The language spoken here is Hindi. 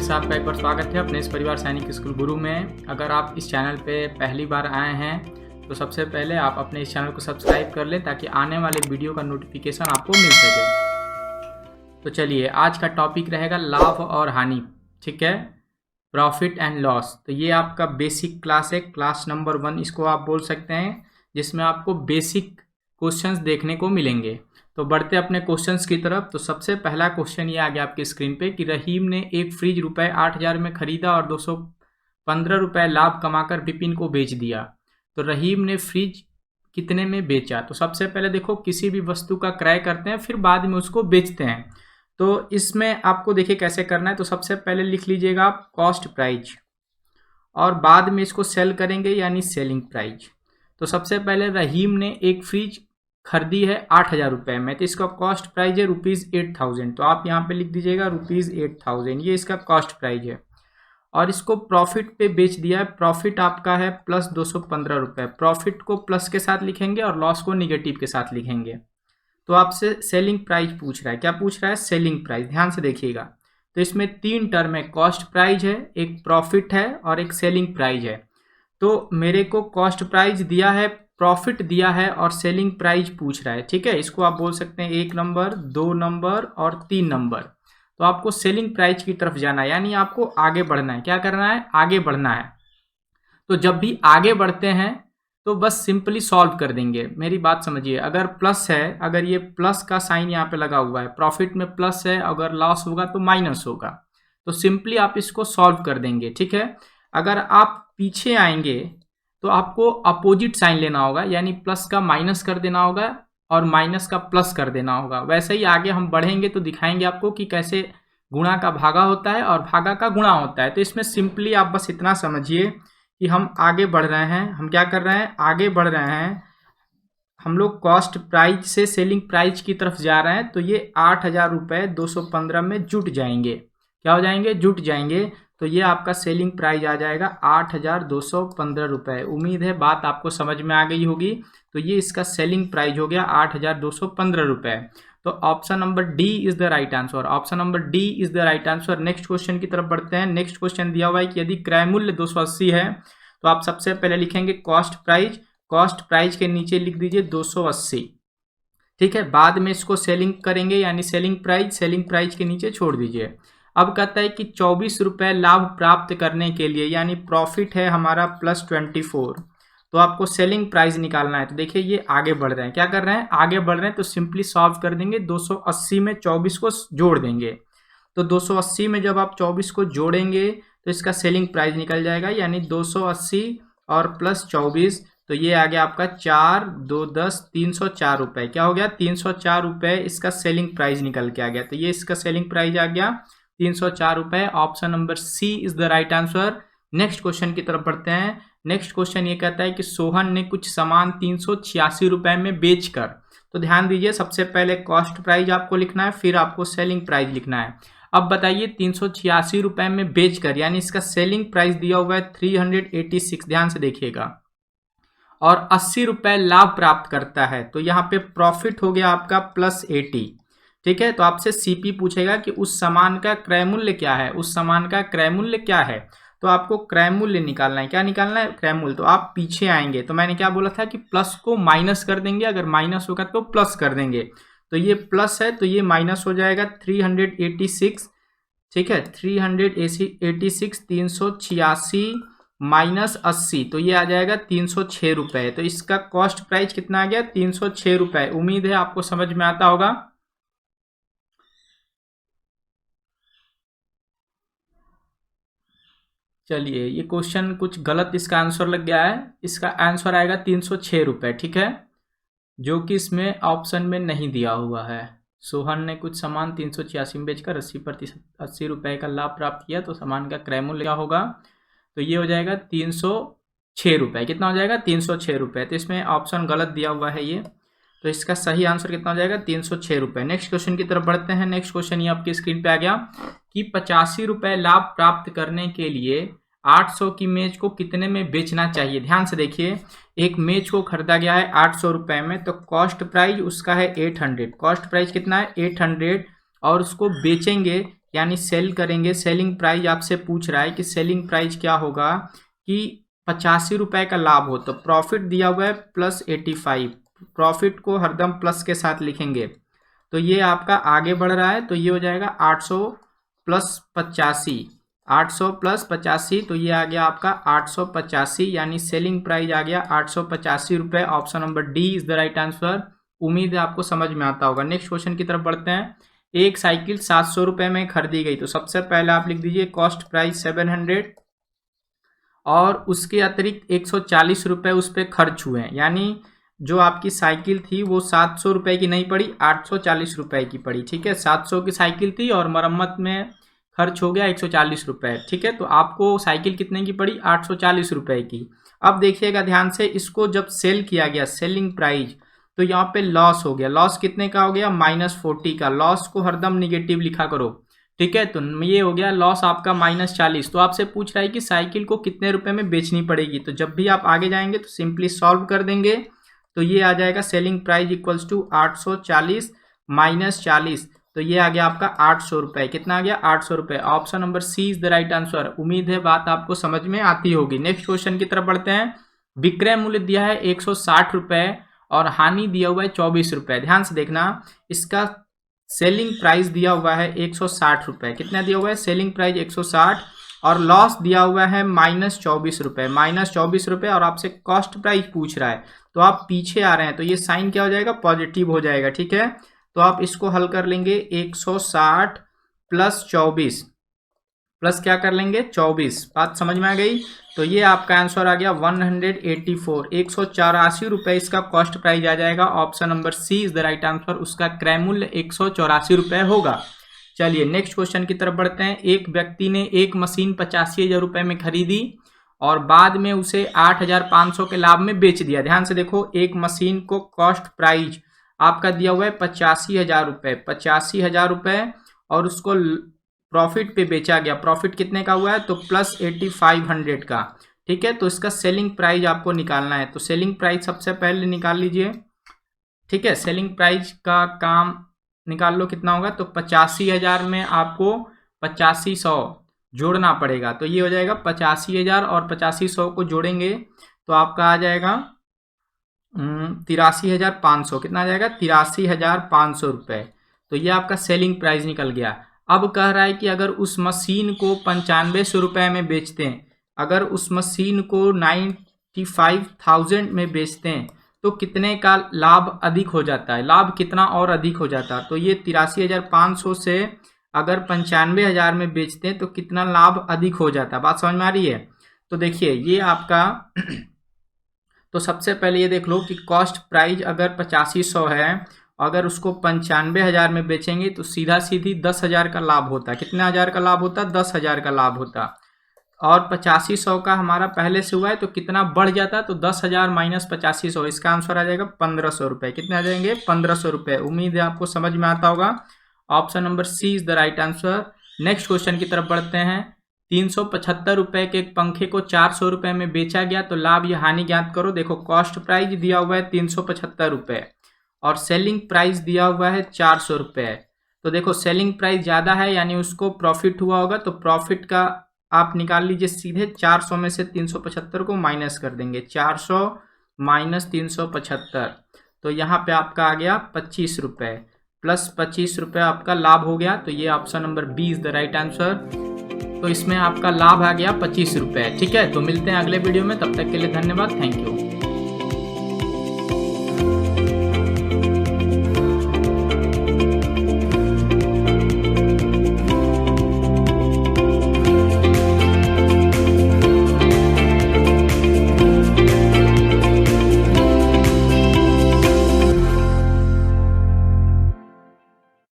फिर से आपका एक बार स्वागत है अपने इस परिवार सैनिक स्कूल गुरु में। अगर आप इस चैनल पे पहली बार आए हैं तो सबसे पहले आप अपने इस चैनल को सब्सक्राइब कर लें ताकि आने वाले वीडियो का नोटिफिकेशन आपको मिल सके। तो चलिए, आज का टॉपिक रहेगा लाभ और हानि। ठीक है, प्रॉफिट एंड लॉस। तो ये आपका बेसिक क्लास है, क्लास नंबर 1 इसको आप बोल सकते हैं, जिसमें आपको बेसिक क्वेश्चंस देखने को मिलेंगे। तो बढ़ते अपने क्वेश्चंस की तरफ। तो सबसे पहला क्वेश्चन ये आ गया आपकी स्क्रीन पे कि रहीम ने एक फ्रिज रुपए 8,000 में खरीदा और 215 रुपए लाभ कमाकर विपिन को बेच दिया। तो रहीम ने फ्रिज कितने में बेचा? तो सबसे पहले देखो, किसी भी वस्तु का क्रय करते हैं फिर बाद में उसको बेचते हैं। तो इसमें आपको देखिए कैसे करना है। तो सबसे पहले लिख लीजिएगा आप कॉस्ट प्राइस और बाद में इसको सेल करेंगे यानी सेलिंग प्राइस। तो सबसे पहले रहीम ने एक फ्रिज खरीदी है 8,000 रुपये में, तो इसका कॉस्ट प्राइस है ₹8,000। तो आप यहाँ पे लिख दीजिएगा ₹8,000, ये इसका कॉस्ट प्राइस है। और इसको प्रॉफिट पे बेच दिया है। प्रॉफिट आपका है प्लस 215 रुपये। प्रॉफिट को प्लस के साथ लिखेंगे और लॉस को निगेटिव के साथ लिखेंगे। तो आपसे सेलिंग प्राइस पूछ रहा है। क्या पूछ रहा है? Selling price. ध्यान से देखिएगा। तो इसमें 3 टर्म है, कॉस्ट प्राइस है, एक प्रॉफिट है और एक सेलिंग प्राइस है। तो मेरे को कॉस्ट प्राइस दिया है, प्रॉफिट दिया है और सेलिंग प्राइस पूछ रहा है। ठीक है, इसको आप बोल सकते हैं 1 नंबर, 2 नंबर और 3 नंबर। तो आपको सेलिंग प्राइस की तरफ जाना है, यानी आपको आगे बढ़ना है। क्या करना है? आगे बढ़ना है। तो जब भी आगे बढ़ते हैं तो बस सिंपली सॉल्व कर देंगे। मेरी बात समझिए, अगर प्लस है, अगर ये प्लस का साइन यहाँ पे लगा हुआ है, प्रॉफिट में प्लस है, अगर लॉस होगा तो माइनस होगा। तो सिंपली आप इसको सॉल्व कर देंगे। ठीक है, अगर आप पीछे आएंगे तो आपको अपोजिट साइन लेना होगा, यानी प्लस का माइनस कर देना होगा और माइनस का प्लस कर देना होगा। वैसे ही आगे हम बढ़ेंगे तो दिखाएंगे आपको कि कैसे गुणा का भागा होता है और भागा का गुणा होता है। तो इसमें सिंपली आप बस इतना समझिए कि हम आगे बढ़ रहे हैं। हम क्या कर रहे हैं? आगे बढ़ रहे हैं। हम लोग कॉस्ट प्राइस से सेलिंग प्राइस की तरफ जा रहे हैं। तो ये 8,000 रुपये 215 में जुट जाएंगे। क्या हो जाएंगे? जुट जाएंगे। तो ये आपका सेलिंग प्राइस आ जाएगा 8,215 रुपये। उम्मीद है बात आपको समझ में आ गई होगी। तो ये इसका सेलिंग प्राइस हो गया 8,215 रुपये। तो option number D is the right answer. Option number D is the right answer. Next question की तरफ बढ़ते हैं। नेक्स्ट क्वेश्चन दिया हुआ है कि यदि क्रय मूल्य 280 है तो आप सबसे पहले लिखेंगे कॉस्ट प्राइस। कॉस्ट प्राइस के नीचे लिख दीजिए 280। ठीक है, बाद में इसको सेलिंग करेंगे यानी सेलिंग प्राइस। सेलिंग प्राइस के नीचे छोड़ दीजिए। अब कहता है कि 24 रुपये लाभ प्राप्त करने के लिए, यानी प्रॉफिट है हमारा प्लस 24, तो आपको सेलिंग प्राइस निकालना है। तो देखिए ये आगे बढ़ रहे हैं। क्या कर रहे हैं? आगे बढ़ रहे हैं। तो सिंपली सॉल्व कर देंगे। 280 में 24 को जोड़ देंगे। तो 280 में जब आप 24 को जोड़ेंगे तो इसका सेलिंग प्राइस निकल जाएगा, यानी 280 और प्लस 24। तो ये आ गया आपका 4, 2, 10, 304 रुपये। क्या हो गया? 304 रुपये इसका सेलिंग प्राइस निकल के आ गया। तो ये इसका सेलिंग प्राइस आ गया 304 रुपये। Option number C is the right answer. Next question की तरफ बढ़ते हैं। नेक्स्ट क्वेश्चन ये कहता है कि सोहन ने कुछ सामान 386 रुपये में बेचकर, तो ध्यान दीजिए, सबसे पहले कॉस्ट प्राइस आपको लिखना है, फिर आपको सेलिंग प्राइस लिखना है। अब बताइए 386 रुपये में बेचकर, यानी इसका सेलिंग प्राइस दिया हुआ है 386। ध्यान से देखिएगा। और 80 रुपये लाभ प्राप्त करता है। तो यहाँ पे प्रॉफिट हो गया आपका प्लस 80। ठीक है, तो आपसे सीपी पूछेगा कि उस सामान का क्रय मूल्य क्या है। उस सामान का क्रय मूल्य क्या है? तो आपको क्रय मूल्य निकालना है। क्या निकालना है? क्रय मूल्य। तो आप पीछे आएंगे। तो मैंने क्या बोला था कि प्लस को माइनस कर देंगे, अगर माइनस होगा तो प्लस कर देंगे। तो ये प्लस है तो ये माइनस हो जाएगा 386। ठीक है, 386, 386 माइनस 80, तो ये आ जाएगा 306 रुपये। तो इसका कॉस्ट प्राइस कितना आ गया? 306 रुपये। उम्मीद है आपको समझ में आता होगा। चलिए, ये क्वेश्चन कुछ गलत इसका आंसर लग गया है। इसका आंसर आएगा 306 रुपये। ठीक है, जो कि इसमें ऑप्शन में नहीं दिया हुआ है। सोहन ने कुछ सामान 386 में बेचकर 80 रुपये का लाभ प्राप्त किया, तो सामान का क्रय मूल्य क्या होगा? तो ये हो जाएगा 306 रुपये। कितना हो जाएगा? 306 रुपये। तो इसमें ऑप्शन गलत दिया हुआ है ये। तो इसका सही आंसर कितना हो जाएगा? 306 रुपये। नेक्स्ट क्वेश्चन की तरफ बढ़ते हैं। नेक्स्ट क्वेश्चन ये आपकी स्क्रीन पे आ गया कि 85 रुपये लाभ प्राप्त करने के लिए 800 की मेज को कितने में बेचना चाहिए? ध्यान से देखिए, एक मेज को खरीदा गया है 800 रुपये में, तो कॉस्ट प्राइस उसका है 800। कॉस्ट प्राइस कितना है? 800। और उसको बेचेंगे यानी सेल करेंगे, सेलिंग प्राइस आपसे पूछ रहा है कि सेलिंग प्राइस क्या होगा कि 85 रुपये का लाभ हो, तो प्रॉफिट दिया हुआ है +85, प्रॉफिट को हरदम प्लस के साथ लिखेंगे। तो ये आपका आगे बढ़ रहा है, तो ये हो जाएगा 800 + 85, 800 + 85, तो ये आ गया आपका 885, यानी सेलिंग प्राइस आ गया 885 रुपये। Option number D is the right answer. उम्मीद है आपको समझ में आता होगा। नेक्स्ट क्वेश्चन की तरफ बढ़ते हैं। एक साइकिल 700 रुपये में खरीदी गई, तो सबसे पहले आप लिख दीजिए कॉस्ट प्राइस 700 और उसके अतिरिक्त 140 रुपये उस पर खर्च हुए हैं, यानी जो आपकी साइकिल थी वो 700 रुपये की नहीं पड़ी, 840 रुपये की पड़ी। ठीक है, 700 की साइकिल थी और मरम्मत में खर्च हो गया 140 रुपये। ठीक है, तो आपको साइकिल कितने की पड़ी, 840 रुपये की। अब देखिएगा ध्यान से, इसको जब सेल किया गया सेलिंग प्राइस, तो यहाँ पे लॉस हो गया। लॉस कितने का हो गया, -40 का। लॉस को हरदम निगेटिव लिखा करो। ठीक है, तो ये हो गया लॉस आपका -40। तो आपसे पूछ रहा है कि साइकिल को कितने रुपए में बेचनी पड़ेगी, तो जब भी आप आगे जाएंगे तो सिंपली सॉल्व कर देंगे, तो ये आ जाएगा सेलिंग प्राइस इक्वल्स टू 840 - 40, तो ये आ गया आपका 800 रुपये। कितना आ गया, 800 रुपये। Option number C is the right answer. उम्मीद है बात आपको समझ में आती होगी। नेक्स्ट क्वेश्चन की तरफ बढ़ते हैं। विक्रय मूल्य दिया है 160 रुपये और हानि दिया हुआ है 24 रुपये। ध्यान से देखना, इसका सेलिंग प्राइस दिया हुआ है 160 रुपये। कितना दिया हुआ है, सेलिंग प्राइस 160 और लॉस दिया हुआ है -24 रुपये, -24 रुपये, और आपसे कॉस्ट प्राइस पूछ रहा है, तो आप पीछे आ रहे हैं, तो ये साइन क्या हो जाएगा, पॉजिटिव हो जाएगा। ठीक है, तो आप इसको हल कर लेंगे, 160 + 24 प्लस क्या कर लेंगे, 24। बात समझ में आ गई। तो ये आपका आंसर आ गया 184, 184 रुपये इसका कॉस्ट प्राइस आ जाएगा। Option number C is the right answer. उसका क्रय मूल्य 184 रुपये होगा। चलिए नेक्स्ट क्वेश्चन की तरफ बढ़ते हैं। एक व्यक्ति ने एक मशीन 85,000 रुपये में खरीदी और बाद में उसे 8,500 के लाभ में बेच दिया। ध्यान से देखो, एक मशीन को कॉस्ट प्राइस आपका दिया हुआ है 85,000 रुपये, 85,000 रुपये, और उसको प्रॉफिट पे बेचा गया। प्रॉफिट कितने का हुआ है, तो +8500 का। ठीक है, तो इसका सेलिंग प्राइस आपको निकालना है, तो सेलिंग प्राइस सबसे पहले निकाल लीजिए। ठीक है, सेलिंग प्राइस का काम निकाल लो, कितना होगा, तो 85,000 में आपको 8500 जोड़ना पड़ेगा, तो ये हो जाएगा 85,000 और 8500 को जोड़ेंगे तो आपका आ जाएगा 83,500। कितना आ जाएगा, 83,500 रुपये। तो ये आपका सेलिंग प्राइस निकल गया। अब कह रहा है कि अगर उस मशीन को 9500 रुपये में बेचते हैं, अगर उस मशीन को 95,000 में बेचते हैं तो कितने का लाभ अधिक हो जाता है, लाभ कितना और अधिक हो जाता है। तो ये 83,500 से अगर 95,000 में बेचते हैं तो कितना लाभ अधिक हो जाता है। बात समझ में आ रही है। तो देखिए ये आपका तो सबसे पहले ये देख लो कि कॉस्ट प्राइस अगर 8500 है, अगर उसको 95,000 में बेचेंगे तो सीधा सीधी 10,000 का लाभ होता। कितने हज़ार का लाभ होता, 10,000 का लाभ होता। और 8500 का हमारा पहले से हुआ है तो कितना बढ़ जाता, तो 10,000 - 8500, इसका आंसर आ जाएगा 1500 रुपये। कितने आ जाएंगे, 1500 रुपये। उम्मीद है आपको समझ में आता होगा। Option number C is the right answer. Next question की तरफ बढ़ते हैं। 375 रुपये के एक पंखे को 400 रुपये में बेचा गया, तो लाभ या हानि ज्ञात करो। देखो कॉस्ट प्राइस दिया हुआ है 375 रुपये और सेलिंग प्राइस दिया हुआ है 400 रुपये। तो देखो सेलिंग प्राइस ज़्यादा है यानी उसको प्रॉफिट हुआ होगा, तो प्रॉफिट का आप निकाल लीजिए सीधे। 400 में से 375 को माइनस कर देंगे, 400 - 375, तो यहाँ पे आपका आ गया 25 रुपये, प्लस 25 रुपये आपका लाभ हो गया। तो ये option number B is the right answer. तो इसमें आपका लाभ आ गया 25 रुपये। ठीक है, तो मिलते हैं अगले वीडियो में, तब तक के लिए धन्यवाद, थैंक यू।